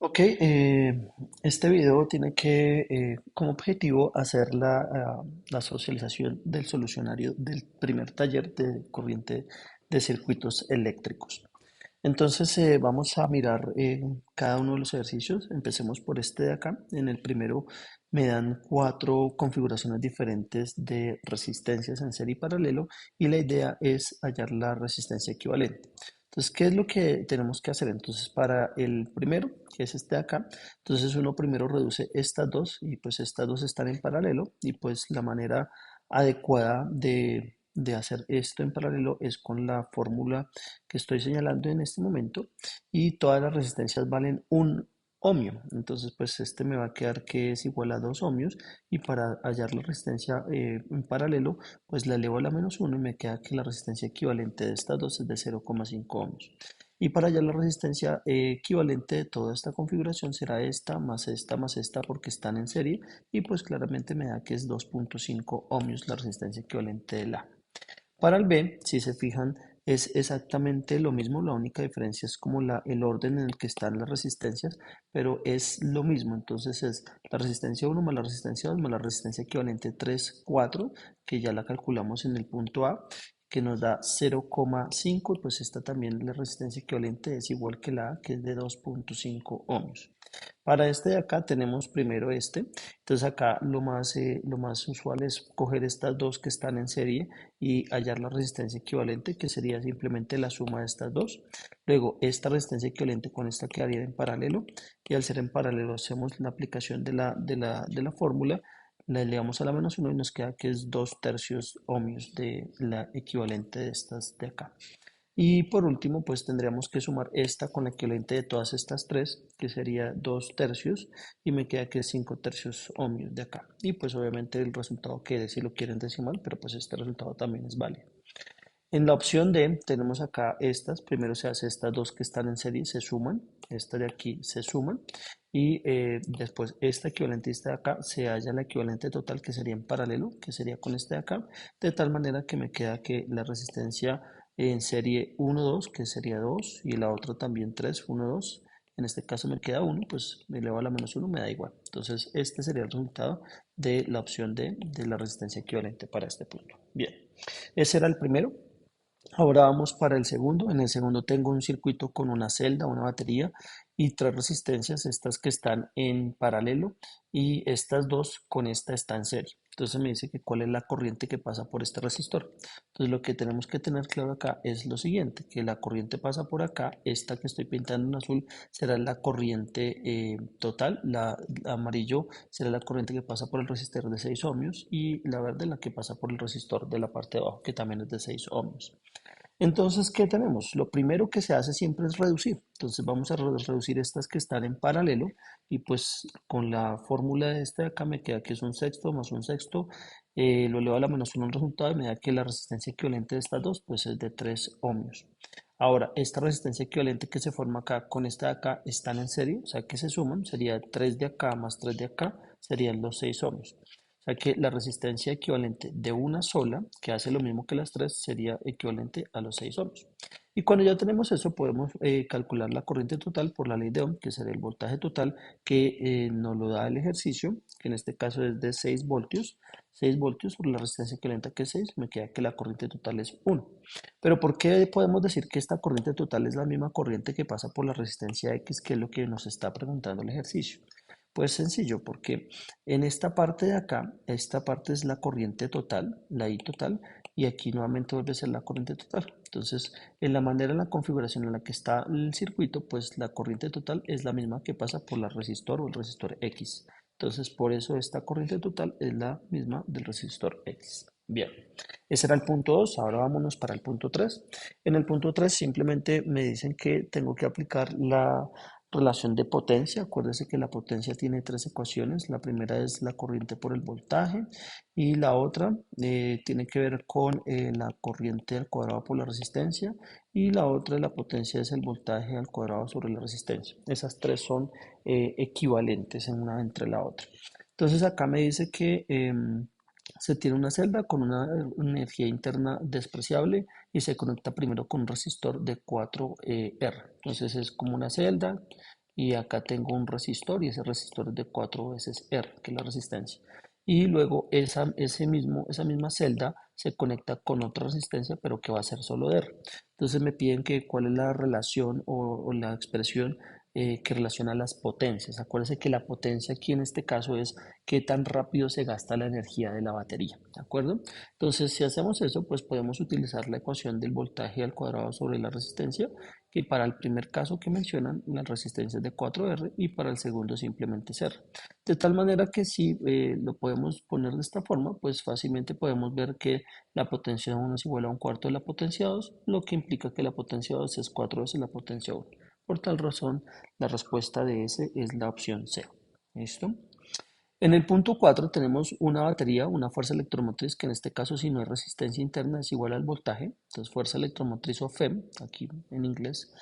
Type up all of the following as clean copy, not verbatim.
Ok, este video tiene como objetivo hacer la socialización del solucionario del primer taller de corriente de circuitos eléctricos. Entonces vamos a mirar cada uno de los ejercicios. Empecemos por este de acá. En el primero me dan cuatro configuraciones diferentes de resistencias en serie y paralelo y la idea es hallar la resistencia equivalente. Entonces, ¿qué es lo que tenemos que hacer? Entonces, para el primero, que es este de acá, entonces uno primero reduce estas dos y pues estas dos están en paralelo y pues la manera adecuada de hacer esto en paralelo es con la fórmula que estoy señalando en este momento y todas las resistencias valen un ohmio. Entonces, pues este me va a quedar que es igual a 2 ohmios y para hallar la resistencia en paralelo, pues la elevo a la menos uno y me queda que la resistencia equivalente de estas dos es de 0,5 ohmios. Y para hallar la resistencia equivalente de toda esta configuración será esta más esta porque están en serie y pues claramente me da que es 2,5 ohmios la resistencia equivalente de la. Para el B, si se fijan, es exactamente lo mismo, la única diferencia es como el orden en el que están las resistencias, pero es lo mismo, entonces es la resistencia 1 más la resistencia 2 más la resistencia equivalente 3, 4, que ya la calculamos en el punto A, que nos da 0,5, y pues esta también la resistencia equivalente es igual que la A, que es de 2,5 ohmios. Para este de acá tenemos primero este, entonces acá lo más usual es coger estas dos que están en serie y hallar la resistencia equivalente, que sería simplemente la suma de estas dos. Luego esta resistencia equivalente con esta quedaría en paralelo y al ser en paralelo hacemos la aplicación de la fórmula, la elevamos a la menos uno y nos queda que es 2 tercios ohmios de la equivalente de estas de acá. Y por último, pues tendríamos que sumar esta con la equivalente de todas estas tres, que sería 2 tercios, y me queda que es 5 tercios ohmios de acá. Y pues obviamente el resultado quede si lo quieren decimal, pero pues este resultado también es válido. En la opción D tenemos acá estas, primero se hace estas dos que están en serie, se suman, esta de aquí se suman, y después esta equivalente y esta de acá se halla la equivalente total que sería en paralelo, que sería con este de acá, de tal manera que me queda que la resistencia en serie 1 2 que sería 2 y la otra también 3 1 2 en este caso me queda 1 pues me elevo a la menos uno me da igual. Entonces este sería el resultado de la opción D de la resistencia equivalente para este punto. Bien, ese era el primero. Ahora vamos para el segundo. En el segundo tengo un circuito con una celda, una batería y tres resistencias, estas que están en paralelo y estas dos con esta está en serie. Entonces me dice que cuál es la corriente que pasa por este resistor. Entonces lo que tenemos que tener claro acá es lo siguiente, que la corriente pasa por acá, esta que estoy pintando en azul será la corriente total, la amarillo será la corriente que pasa por el resistor de 6 ohmios y la verde la que pasa por el resistor de la parte de abajo que también es de 6 ohmios. Entonces, ¿qué tenemos? Lo primero que se hace siempre es reducir. Entonces vamos a reducir estas que están en paralelo y pues con la fórmula de este de acá me queda que es un sexto más un sexto, lo elevo a la menos uno el resultado y me da que la resistencia equivalente de estas dos pues es de 3 ohmios. Ahora, esta resistencia equivalente que se forma acá con esta de acá están en serie, o sea que se suman, sería 3 de acá más 3 de acá, serían los 6 ohmios. O sea que la resistencia equivalente de una sola, que hace lo mismo que las tres, sería equivalente a los 6 ohmios. Y cuando ya tenemos eso, podemos calcular la corriente total por la ley de Ohm, que será el voltaje total que nos lo da el ejercicio, que en este caso es de 6 voltios. 6 voltios por la resistencia equivalente que es 6, me queda que la corriente total es 1. Pero ¿por qué podemos decir que esta corriente total es la misma corriente que pasa por la resistencia X, que es lo que nos está preguntando el ejercicio? Pues sencillo, porque en esta parte de acá, esta parte es la corriente total, la I total, y aquí nuevamente vuelve a ser la corriente total. Entonces, en la manera, en la configuración en la que está el circuito, pues la corriente total es la misma que pasa por la resistor o el resistor X. Entonces, por eso esta corriente total es la misma del resistor X. Bien, ese era el punto 2. Ahora vámonos para el punto 3. En el punto 3 simplemente me dicen que tengo que aplicar la relación de potencia. Acuérdese que la potencia tiene tres ecuaciones. La primera es la corriente por el voltaje y la otra tiene que ver con la corriente al cuadrado por la resistencia y la otra, la potencia, es el voltaje al cuadrado sobre la resistencia. Esas tres son equivalentes en una entre la otra. Entonces acá me dice que se tiene una celda con una energía interna despreciable y se conecta primero con un resistor de 4 R. Entonces es como una celda, y acá tengo un resistor y ese resistor es de 4 veces R, que es la resistencia. Y luego esa misma celda se conecta con otra resistencia, pero que va a ser solo de R. Entonces me piden que cuál es la relación o la expresión que relaciona las potencias. Acuérdense que la potencia aquí en este caso es qué tan rápido se gasta la energía de la batería, ¿de acuerdo? Entonces, si hacemos eso, pues podemos utilizar la ecuación del voltaje al cuadrado sobre la resistencia, que para el primer caso que mencionan, la resistencia es de 4R y para el segundo simplemente es R. De tal manera que si lo podemos poner de esta forma, pues fácilmente podemos ver que la potencia 1 es igual a un cuarto de la potencia 2, lo que implica que la potencia 2 es 4 veces la potencia 1. Por tal razón, la respuesta de ese es la opción C. ¿Listo? En el punto 4 tenemos una batería, una fuerza electromotriz, que en este caso si no hay resistencia interna es igual al voltaje, entonces fuerza electromotriz o FEM, aquí en inglés,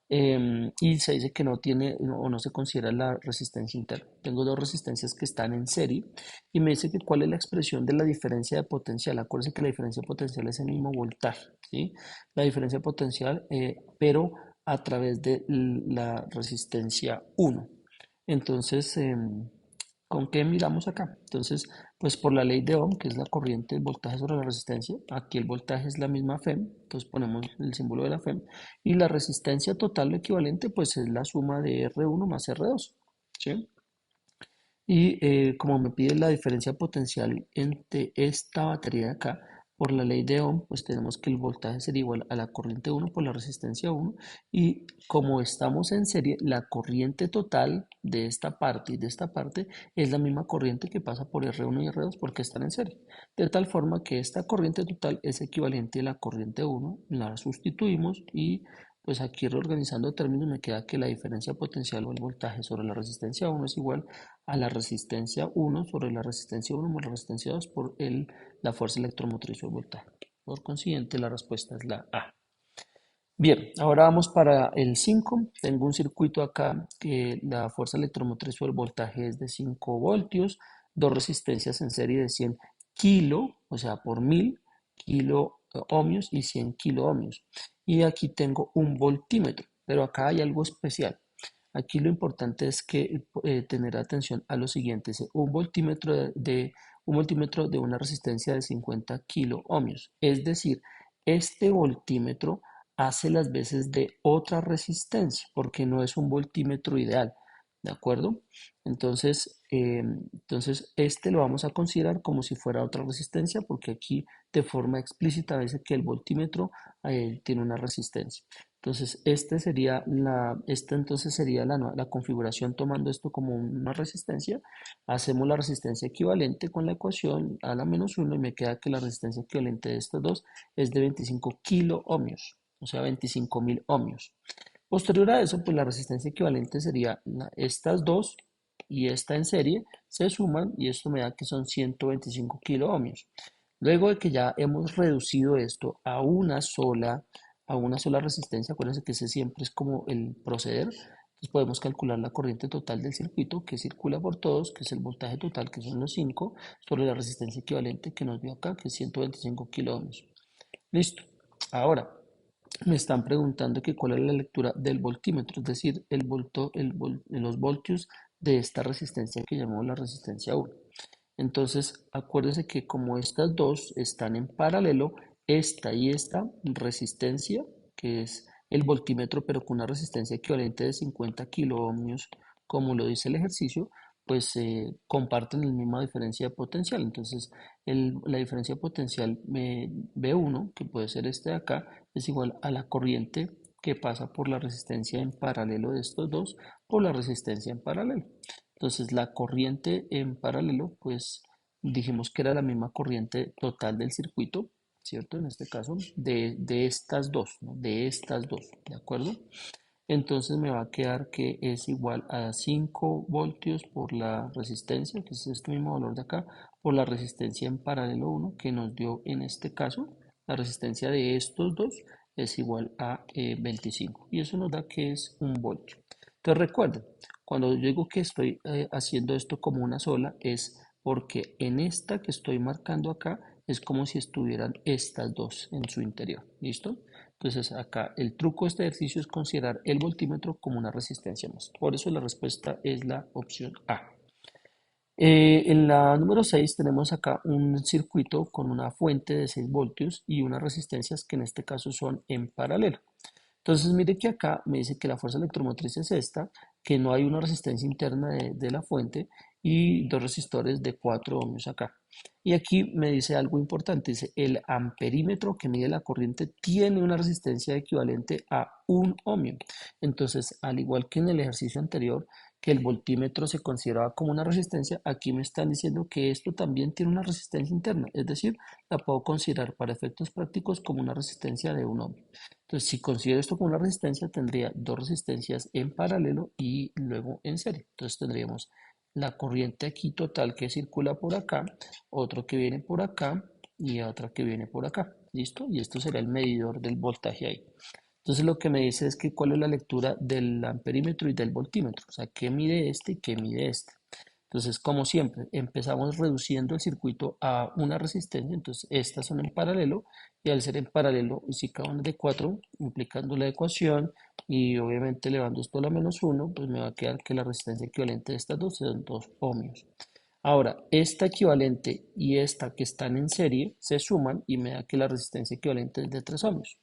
y se dice que no tiene o no se considera la resistencia interna. Tengo dos resistencias que están en serie y me dice que cuál es la expresión de la diferencia de potencial. Acuérdense que la diferencia de potencial es el mismo voltaje, ¿sí? La diferencia de potencial, pero a través de la resistencia 1. Entonces, ¿con qué miramos acá? Entonces, pues por la ley de Ohm, que es la corriente del voltaje sobre la resistencia, aquí el voltaje es la misma FEM, entonces ponemos el símbolo de la FEM, y la resistencia total o equivalente, pues es la suma de R1 más R2, ¿sí? Y como me pide la diferencia potencial entre esta batería de acá, por la ley de Ohm, pues tenemos que el voltaje sería igual a la corriente 1 por la resistencia 1. Y como estamos en serie, la corriente total de esta parte y de esta parte es la misma corriente que pasa por R1 y R2 porque están en serie. De tal forma que esta corriente total es equivalente a la corriente 1, la sustituimos y pues aquí reorganizando términos me queda que la diferencia potencial o el voltaje sobre la resistencia 1 es igual a la resistencia 1 sobre la resistencia 1 más la resistencia 2 por la fuerza electromotriz o el voltaje. Por consiguiente, la respuesta es la A. Bien, ahora vamos para el 5. Tengo un circuito acá que la fuerza electromotriz o el voltaje es de 5 voltios, dos resistencias en serie de 100 kilo, o sea, por 1000 kilo ohmios y 100 kilo ohmios. Y aquí tengo un voltímetro, pero acá hay algo especial. Aquí lo importante es que tener atención a lo siguiente. Un voltímetro de una resistencia de 50 kilo ohmios. Es decir, este voltímetro hace las veces de otra resistencia, porque no es un voltímetro ideal, ¿de acuerdo? Entonces este lo vamos a considerar como si fuera otra resistencia, porque aquí de forma explícita dice que el voltímetro tiene una resistencia. Entonces, esta entonces sería la configuración tomando esto como una resistencia. Hacemos la resistencia equivalente con la ecuación a la menos 1 y me queda que la resistencia equivalente de estos dos es de 25 kilo ohmios, o sea, 25.000 ohmios. Posterior a eso, pues la resistencia equivalente sería estas dos y esta en serie se suman y esto me da que son 125 kilo ohmios. Luego de que ya hemos reducido esto a una sola resistencia, acuérdense que ese siempre es como el proceder, entonces podemos calcular la corriente total del circuito que circula por todos, que es el voltaje total, que son los 5, sobre la resistencia equivalente que nos dio acá, que es 125 kilo ohmios. Listo. Ahora, me están preguntando que cuál es la lectura del voltímetro, es decir, los voltios de esta resistencia que llamamos la resistencia 1. Entonces, acuérdense que como estas dos están en paralelo, esta y esta resistencia, que es el voltímetro, pero con una resistencia equivalente de 50 kilo ohmios, como lo dice el ejercicio, pues comparten la misma diferencia de potencial. Entonces, la diferencia potencial B1, que puede ser este de acá, es igual a la corriente que pasa por la resistencia en paralelo de estos dos por la resistencia en paralelo. Entonces la corriente en paralelo, pues dijimos que era la misma corriente total del circuito, ¿cierto? En este caso, de estas dos, ¿no? De estas dos, ¿de acuerdo? Entonces me va a quedar que es igual a 5 voltios por la resistencia, que es este mismo valor de acá, por la resistencia en paralelo 1 que nos dio en este caso, la resistencia de estos dos es igual a 25 y eso nos da que es un voltio. Entonces recuerden, cuando yo digo que estoy haciendo esto como una sola es porque en esta que estoy marcando acá es como si estuvieran estas dos en su interior, ¿listo? Entonces acá el truco de este ejercicio es considerar el voltímetro como una resistencia más. Por eso la respuesta es la opción A. En la número 6 tenemos acá un circuito con una fuente de 6 voltios y unas resistencias que en este caso son en paralelo. Entonces mire que acá me dice que la fuerza electromotriz es esta, que no hay una resistencia interna de la fuente y dos resistores de 4 ohmios acá. Y aquí me dice algo importante, dice el amperímetro que mide la corriente tiene una resistencia equivalente a 1 ohmio. Entonces, al igual que en el ejercicio anterior, que el voltímetro se consideraba como una resistencia, aquí me están diciendo que esto también tiene una resistencia interna, es decir, la puedo considerar para efectos prácticos como una resistencia de 1 ohmio. Entonces, si considero esto como una resistencia, tendría dos resistencias en paralelo y luego en serie. Entonces tendríamos la corriente aquí total que circula por acá, otro que viene por acá y otra que viene por acá. ¿Listo? Y esto será el medidor del voltaje ahí. Entonces lo que me dice es que cuál es la lectura del amperímetro y del voltímetro. O sea, qué mide este y qué mide este. Entonces, como siempre, empezamos reduciendo el circuito a una resistencia, entonces estas son en paralelo y al ser en paralelo, y si cada una es de 4, implicando la ecuación y obviamente elevando esto a la -1, pues me va a quedar que la resistencia equivalente de estas dos son 2 ohmios. Ahora, esta equivalente y esta que están en serie se suman y me da que la resistencia equivalente es de 3 ohmios.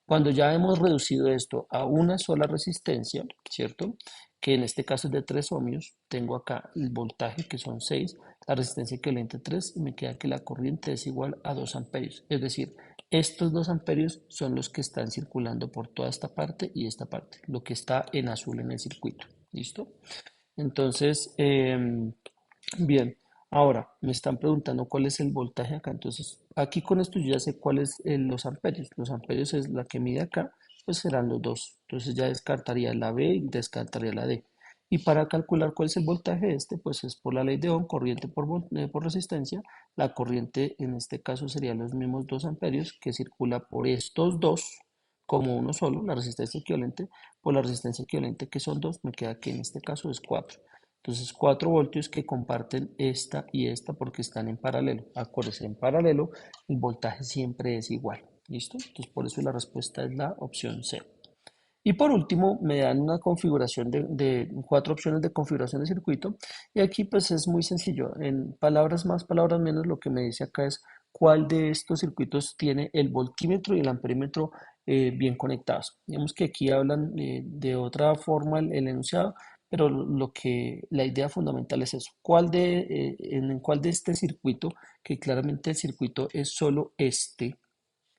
Cuando ya hemos reducido esto a una sola resistencia, ¿cierto? Que en este caso es de 3 ohmios, tengo acá el voltaje que son 6, la resistencia equivalente 3 y me queda que la corriente es igual a 2 amperios. Es decir, estos 2 amperios son los que están circulando por toda esta parte y esta parte, lo que está en azul en el circuito. ¿Listo? Entonces, bien, ahora me están preguntando cuál es el voltaje acá. Entonces, aquí con esto yo ya sé cuáles los amperios. Los amperios es la que mide acá, pues serán los dos. Entonces ya descartaría la B y descartaría la D. Y para calcular cuál es el voltaje este, pues es por la ley de Ohm, corriente por resistencia. La corriente en este caso serían los mismos 2 amperios que circula por estos dos como uno solo, la resistencia equivalente, por la resistencia equivalente que son 2 me queda que en este caso es 4. Entonces 4 voltios que comparten esta y esta porque están en paralelo. Acuérdense, en paralelo el voltaje siempre es igual. ¿Listo? Entonces por eso la respuesta es la opción C. Y por último, me dan una configuración de cuatro opciones de configuración de circuito. Y aquí pues es muy sencillo. En palabras más, palabras menos, lo que me dice acá es cuál de estos circuitos tiene el voltímetro y el amperímetro bien conectados. Digamos que aquí hablan de otra forma el enunciado, pero la idea fundamental es eso. En cuál de este circuito, que claramente el circuito es solo este,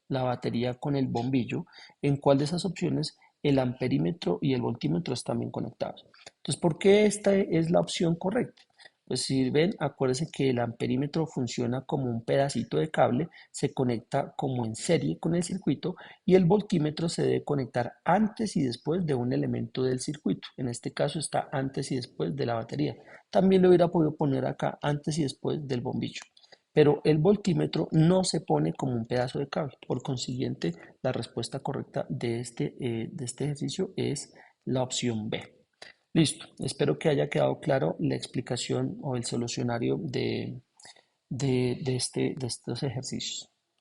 la batería con el bombillo, en cuál de esas opciones el amperímetro y el voltímetro están bien conectados. Entonces, ¿por qué esta es la opción correcta? Pues si ven, acuérdense que el amperímetro funciona como un pedacito de cable, se conecta como en serie con el circuito y el voltímetro se debe conectar antes y después de un elemento del circuito. En este caso está antes y después de la batería. También lo hubiera podido poner acá antes y después del bombillo. Pero el voltímetro no se pone como un pedazo de cable. Por consiguiente, la respuesta correcta de este ejercicio es la opción B. Listo, espero que haya quedado claro la explicación o el solucionario de estos ejercicios.